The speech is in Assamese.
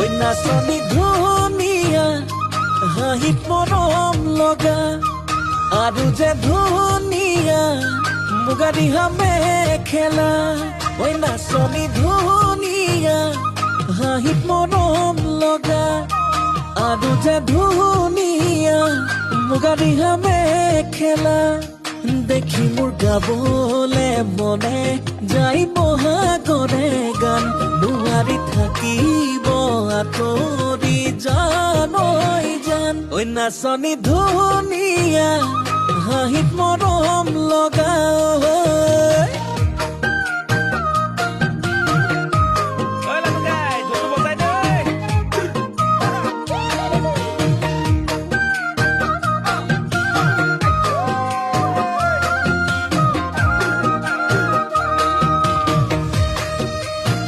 ঐ নাচনী ধুনীয়া হাঁহিত মৰম লগা আৰু যে ধুনীয়া মুগা ৰিহা মেখেলা ঐ নাচনী ধুনীয়া হাঁহিত মৰম লগা আৰু যে ধুনীয়া মুগা ৰিহা মেখেলা দেখি মোৰ গাবলে মনে যাই বহাগৰে গান নোৱাৰি থাকিব আঁতৰি জান ঐ জান ঐ নাচনী ধুনীয়া হাঁহিত মৰম লগা